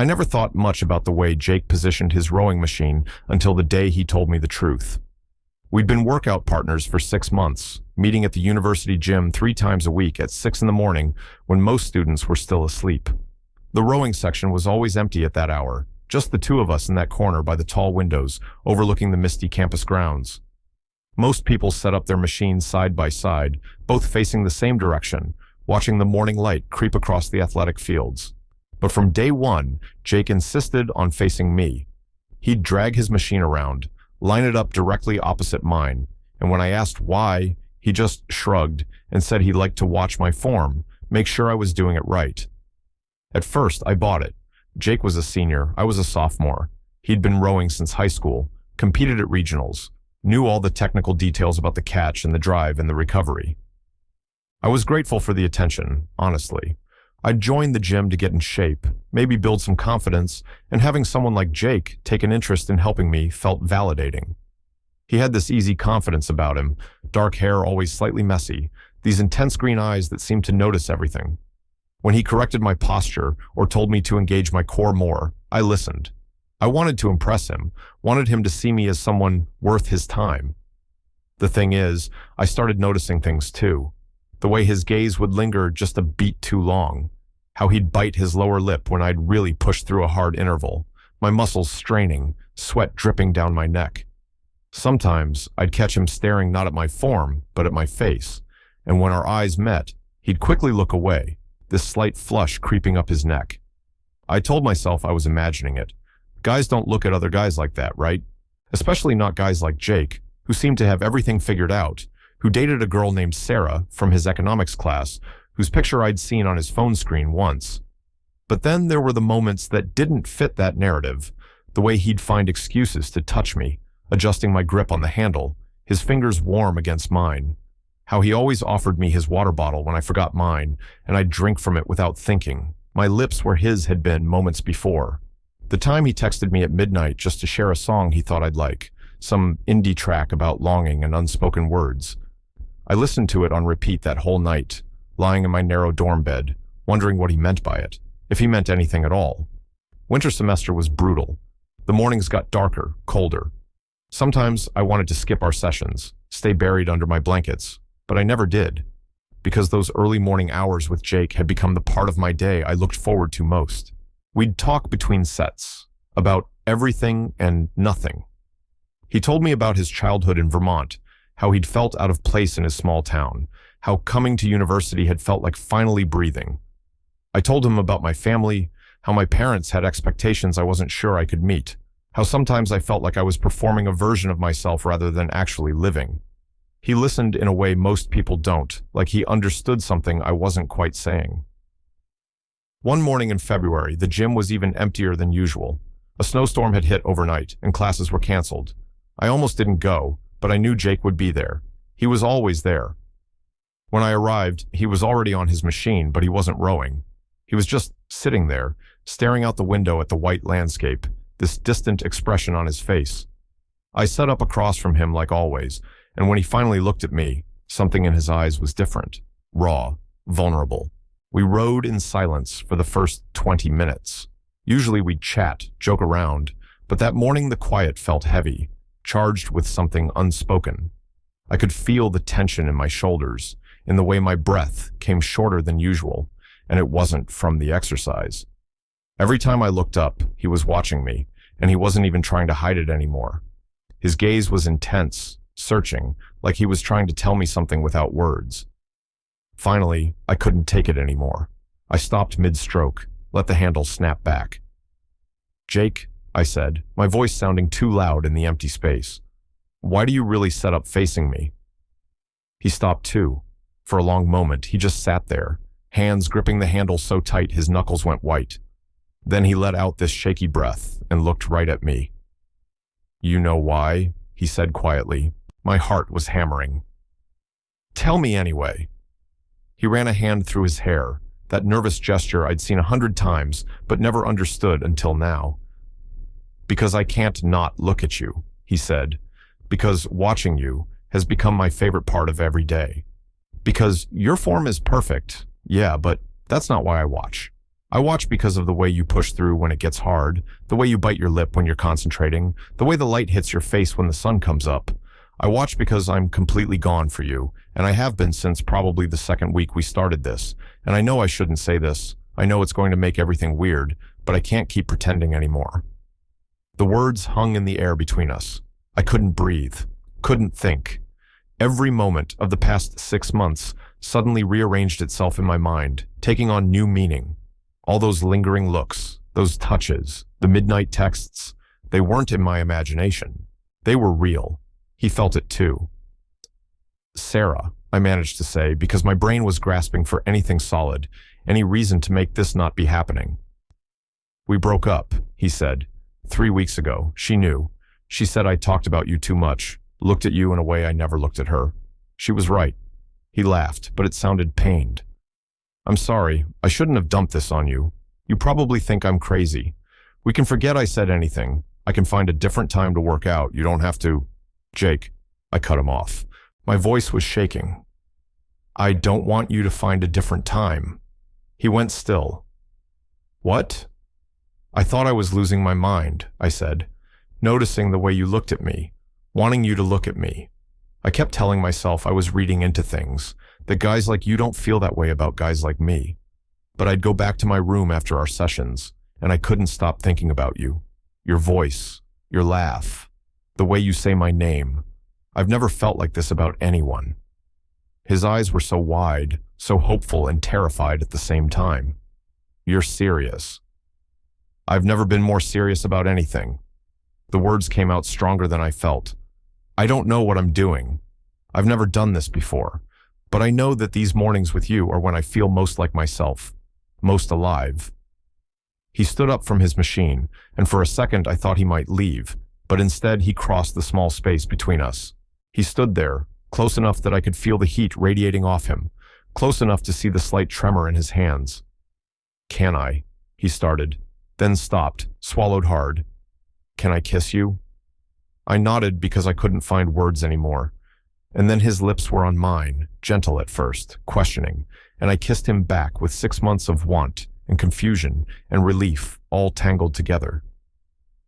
I never thought much about the way Jake positioned his rowing machine until the day he told me the truth. We'd been workout partners for 6 months, meeting at the university gym 3 times a week at 6 in the morning when most students were still asleep. The rowing section was always empty at that hour, just the 2 of us in that corner by the tall windows overlooking the misty campus grounds. Most people set up their machines side by side, both facing the same direction, watching the morning light creep across the athletic fields. But from day one, Jake insisted on facing me. He'd drag his machine around, line it up directly opposite mine, and when I asked why, he just shrugged and said he'd like to watch my form, make sure I was doing it right. At first, I bought it. Jake was a senior, I was a sophomore. He'd been rowing since high school, competed at regionals, knew all the technical details about the catch and the drive and the recovery. I was grateful for the attention, honestly. I'd joined the gym to get in shape, maybe build some confidence, and having someone like Jake take an interest in helping me felt validating. He had this easy confidence about him, dark hair always slightly messy, these intense green eyes that seemed to notice everything. When he corrected my posture or told me to engage my core more, I listened. I wanted to impress him, wanted him to see me as someone worth his time. The thing is, I started noticing things too. The way his gaze would linger just a beat too long. How he'd bite his lower lip when I'd really pushed through a hard interval, my muscles straining, sweat dripping down my neck. Sometimes I'd catch him staring not at my form, but at my face, and when our eyes met, he'd quickly look away, this slight flush creeping up his neck. I told myself I was imagining it. Guys don't look at other guys like that, right? Especially not guys like Jake, who seemed to have everything figured out, who dated a girl named Sarah from his economics class, whose picture I'd seen on his phone screen once. But then there were the moments that didn't fit that narrative, the way he'd find excuses to touch me, adjusting my grip on the handle, his fingers warm against mine. How he always offered me his water bottle when I forgot mine, and I'd drink from it without thinking, my lips where his had been moments before. The time he texted me at midnight just to share a song he thought I'd like, some indie track about longing and unspoken words. I listened to it on repeat that whole night, lying in my narrow dorm bed, wondering what he meant by it, if he meant anything at all. Winter semester was brutal. The mornings got darker, colder. Sometimes I wanted to skip our sessions, stay buried under my blankets, but I never did, because those early morning hours with Jake had become the part of my day I looked forward to most. We'd talk between sets, about everything and nothing. He told me about his childhood in Vermont, how he'd felt out of place in his small town, how coming to university had felt like finally breathing. I told him about my family, how my parents had expectations I wasn't sure I could meet, how sometimes I felt like I was performing a version of myself rather than actually living. He listened in a way most people don't, like he understood something I wasn't quite saying. One morning in February, the gym was even emptier than usual. A snowstorm had hit overnight, and classes were canceled. I almost didn't go, but I knew Jake would be there. He was always there. When I arrived, he was already on his machine, but he wasn't rowing. He was just sitting there, staring out the window at the white landscape, this distant expression on his face. I sat up across from him like always, and when he finally looked at me, something in his eyes was different, raw, vulnerable. We rowed in silence for the first 20 minutes. Usually we'd chat, joke around, but that morning the quiet felt heavy, charged with something unspoken. I could feel the tension in my shoulders, in the way my breath came shorter than usual, and it wasn't from the exercise. Every time I looked up, he was watching me, and he wasn't even trying to hide it anymore. His gaze was intense, searching, like he was trying to tell me something without words. Finally, I couldn't take it anymore. I stopped mid-stroke, let the handle snap back. "Jake," I said, my voice sounding too loud in the empty space, "why do you really set up facing me?" He stopped too. For a long moment, he just sat there, hands gripping the handle so tight his knuckles went white. Then he let out this shaky breath and looked right at me. "You know why?" he said quietly. My heart was hammering. "Tell me anyway." He ran a hand through his hair, that nervous gesture I'd seen 100 times but never understood until now. "Because I can't not look at you," he said. "Because watching you has become my favorite part of every day. Because your form is perfect, yeah, but that's not why I watch. I watch because of the way you push through when it gets hard, the way you bite your lip when you're concentrating, the way the light hits your face when the sun comes up. I watch because I'm completely gone for you, and I have been since probably the second week we started this. And I know I shouldn't say this. I know it's going to make everything weird, but I can't keep pretending anymore. The words hung in the air between us. I couldn't breathe, couldn't think. Every moment of the past 6 months suddenly rearranged itself in my mind, taking on new meaning. All those lingering looks, those touches, the midnight texts, they weren't in my imagination. They were real. He felt it too. Sarah, I managed to say, because my brain was grasping for anything solid, any reason to make this not be happening. We broke up, he said. 3 weeks ago. She knew. She said I talked about you too much, looked at you in a way I never looked at her. She was right. He laughed, but it sounded pained. I'm sorry. I shouldn't have dumped this on you. You probably think I'm crazy. We can forget I said anything. I can find a different time to work out. You don't have to. Jake, I cut him off. My voice was shaking. I don't want you to find a different time. He went still. What? I thought I was losing my mind, I said, noticing the way you looked at me, wanting you to look at me. I kept telling myself I was reading into things, that guys like you don't feel that way about guys like me. But I'd go back to my room after our sessions, and I couldn't stop thinking about you. Your voice, your laugh, the way you say my name. I've never felt like this about anyone. His eyes were so wide, so hopeful and terrified at the same time. You're serious. I've never been more serious about anything. The words came out stronger than I felt. I don't know what I'm doing. I've never done this before, but I know that these mornings with you are when I feel most like myself, most alive. He stood up from his machine, and for a second I thought he might leave, but instead he crossed the small space between us. He stood there, close enough that I could feel the heat radiating off him, close enough to see the slight tremor in his hands. Can I? He started, then stopped, swallowed hard. Can I kiss you? I nodded because I couldn't find words anymore. And then his lips were on mine, gentle at first, questioning, and I kissed him back with 6 months of want and confusion and relief all tangled together.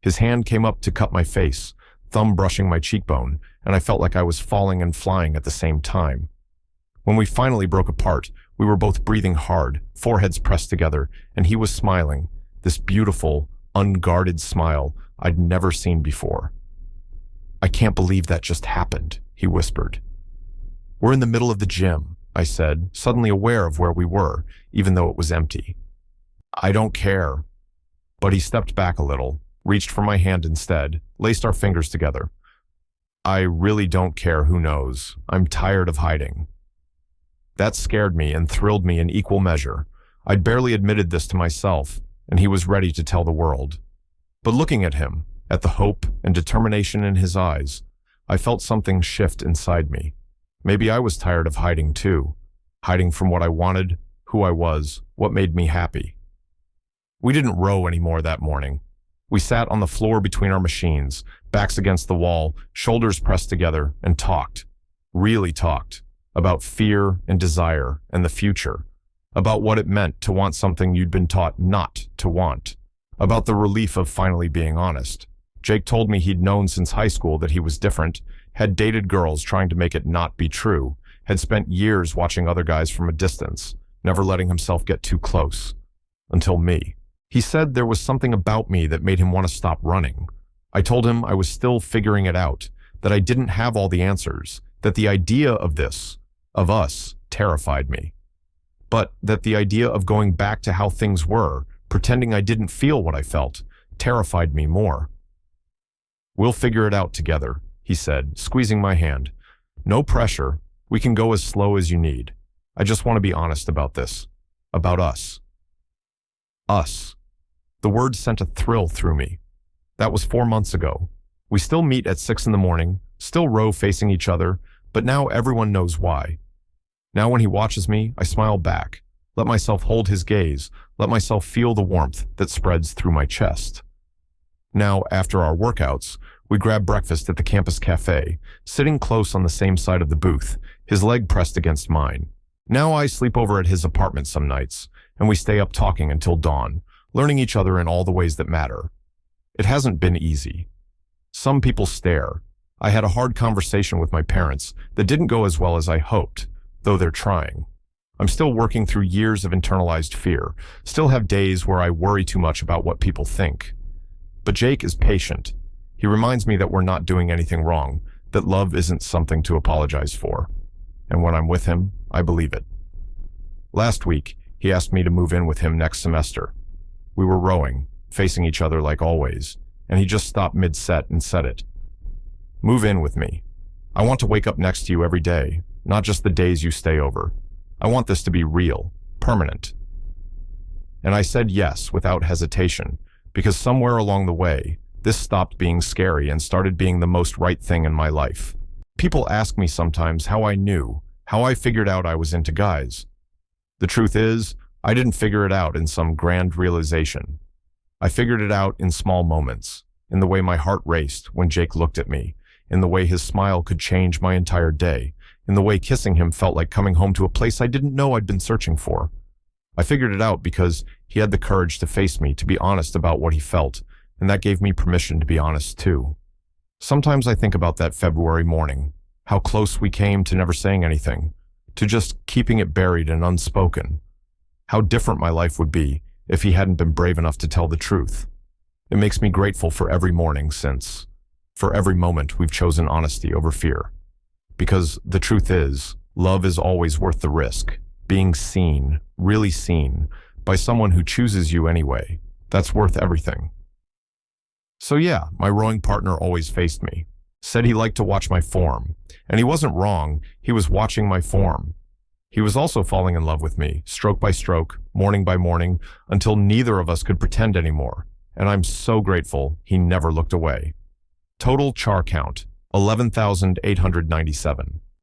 His hand came up to cut my face, thumb brushing my cheekbone, and I felt like I was falling and flying at the same time. When we finally broke apart, we were both breathing hard, foreheads pressed together, and he was smiling, this beautiful, unguarded smile I'd never seen before. I can't believe that just happened, he whispered. We're in the middle of the gym, I said, suddenly aware of where we were, even though it was empty. I don't care. But he stepped back a little, reached for my hand instead, laced our fingers together. I really don't care who knows. I'm tired of hiding. That scared me and thrilled me in equal measure. I'd barely admitted this to myself, and he was ready to tell the world. But looking at him, at the hope and determination in his eyes, I felt something shift inside me. Maybe I was tired of hiding too, hiding from what I wanted, who I was, what made me happy. We didn't row anymore that morning. We sat on the floor between our machines, backs against the wall, shoulders pressed together, and talked, really talked, about fear and desire and the future, about what it meant to want something you'd been taught not to want, about the relief of finally being honest. Jake told me he'd known since high school that he was different, had dated girls trying to make it not be true, had spent years watching other guys from a distance, never letting himself get too close. Until me. He said there was something about me that made him want to stop running. I told him I was still figuring it out, that I didn't have all the answers, that the idea of this, of us, terrified me. But that the idea of going back to how things were, pretending I didn't feel what I felt, terrified me more. We'll figure it out together, he said, squeezing my hand. No pressure. We can go as slow as you need. I just want to be honest about this. About us. Us. The word sent a thrill through me. That was 4 months ago. We still meet at 6 in the morning, still row facing each other, but now everyone knows why. Now when he watches me, I smile back, let myself hold his gaze, let myself feel the warmth that spreads through my chest. Now, after our workouts, we grab breakfast at the campus cafe, sitting close on the same side of the booth, his leg pressed against mine. Now I sleep over at his apartment some nights, and we stay up talking until dawn, learning each other in all the ways that matter. It hasn't been easy. Some people stare. I had a hard conversation with my parents that didn't go as well as I hoped, though they're trying. I'm still working through years of internalized fear, still have days where I worry too much about what people think. But Jake is patient. He reminds me that we're not doing anything wrong, that love isn't something to apologize for. And when I'm with him, I believe it. Last week, he asked me to move in with him next semester. We were rowing, facing each other like always, and he just stopped mid-set and said it. Move in with me. I want to wake up next to you every day, not just the days you stay over. I want this to be real, permanent. And I said yes without hesitation, because somewhere along the way, this stopped being scary and started being the most right thing in my life. People ask me sometimes how I knew, how I figured out I was into guys. The truth is, I didn't figure it out in some grand realization. I figured it out in small moments, in the way my heart raced when Jake looked at me, in the way his smile could change my entire day, in the way kissing him felt like coming home to a place I didn't know I'd been searching for. I figured it out because he had the courage to face me, to be honest about what he felt, and that gave me permission to be honest too. Sometimes I think about that February morning, how close we came to never saying anything, to just keeping it buried and unspoken. How different my life would be if he hadn't been brave enough to tell the truth. It makes me grateful for every morning since, for every moment we've chosen honesty over fear. Because the truth is, love is always worth the risk. Being seen, really seen, by someone who chooses you anyway, that's worth everything. So yeah, my rowing partner always faced me. Said he liked to watch my form. And he wasn't wrong, he was watching my form. He was also falling in love with me, stroke by stroke, morning by morning, until neither of us could pretend anymore. And I'm so grateful he never looked away. Total char count, 11,897.